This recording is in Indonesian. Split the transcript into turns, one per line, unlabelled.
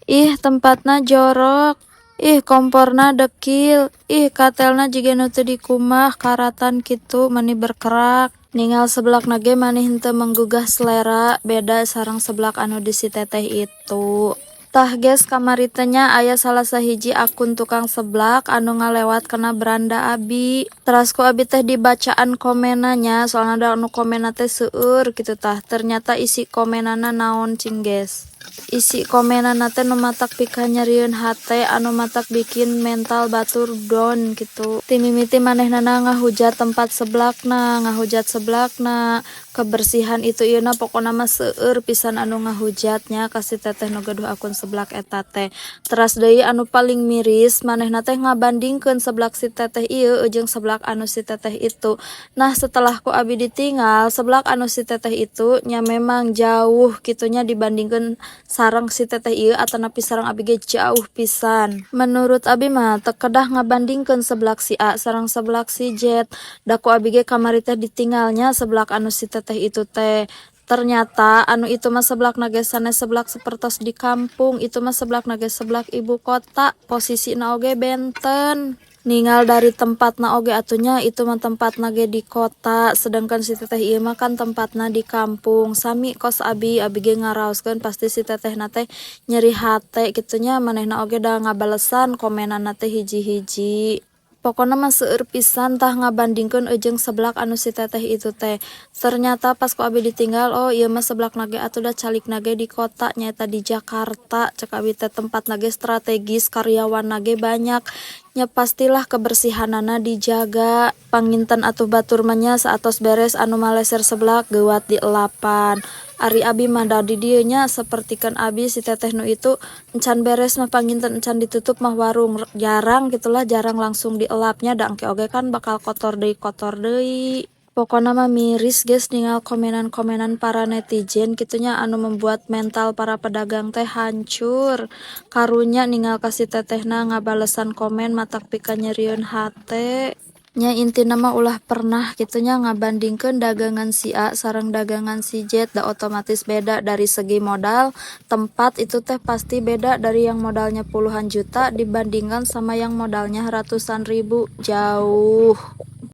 Ih tempatna jorok, ih komporna dekil, ih katelna jiga nu teu dikumah karatan kitu mani berkerak. Ningal seblak nage maneh henteu menggugah selera beda sareng seblak anu di si teteh itu. Tah geus kamari teh nya aya salah sahiji akun tukang seblak anu ngalewat kena beranda abi. Teras ku abi teh dibacaan komenanya soalna ada anu komena teh seueur kitu tah. Ternyata isi komenana naon cing geus. Isi komenana teh nu matak pika nyerieun hate anu matak bikin mental batur down gitu. Timimiti manehnana ngahujat tempat seblakna, ngahujat seblakna, kebersihan itu ieu pokona mah seueur pisan anu ngahujatnya kasih teteh nu gaduh akun seblak eta teh. Teras deui anu paling miris manehna teh ngabandingkeun seblak si teteh ieu jeung seblak anu si teteh itu. Nah setelah ku abi ditinggal seblak anu si teteh itu nya memang jauh kitunya dibandingkeun sareng si teteh ieu atanapi sareng abi ge jauh pisan. Menurut abi mah teu kedah ngabandingkeun seblak si A sareng seblak si Z. Da ku abi ge kamari teh ditinggalnya seblak anu si teteh itu teh. Ternyata anu itu mah seblak nage sanes seblak sapertos di kampung, itu mah seblak nage seblak ibu kota, posisina oge benten. Ningal dari tempatna oge atunya itu mah tempatna ge di kota, sedangkan si teteh ieu mah kan tempatna di kampung. Sami kos abi ge ngaraoskeun pasti si tetehna teh nyeri hate kitunya manehna oge da ngabalesan komenana teh hiji-hiji. Pokona mah seueur pisan tah ngabandingkeun jeung seblak anu si teteh itu teh. Ternyata pas ku abi ditinggal oh ieu mah seblak nage atuh da calik nage di kota nyaeta di Jakarta. Cek abi teh tempat nage strategis, karyawan nage banyak. Nya pastilah kebersihanana dijaga. Panginten atuh batur mah nya saatos beres anu maleser seblak geuwat dielapan. Ari abi mah da di dieu nya sapertikeun abi si teteh nu itu encan beres mah panginten encan ditutup mah warung jarang gitulah jarang langsung dielapnya da engke oge kan bakal kotor deui. Pokona mah miris geus ningal komenan-komenan para netizen kitunya anu membuat mental para pedagang teh hancur. Karunya ningal kasih tetehna ngabalesan komen matak pika nyerieun hate. Nya intina mah ulah pernah kitunya ngabandingkeun dagangan si A sareng dagangan si Z da otomatis beda dari segi modal. Tempat itu teh pasti beda dari yang modalnya puluhan juta dibandingkan sama yang modalnya ratusan ribu, jauh.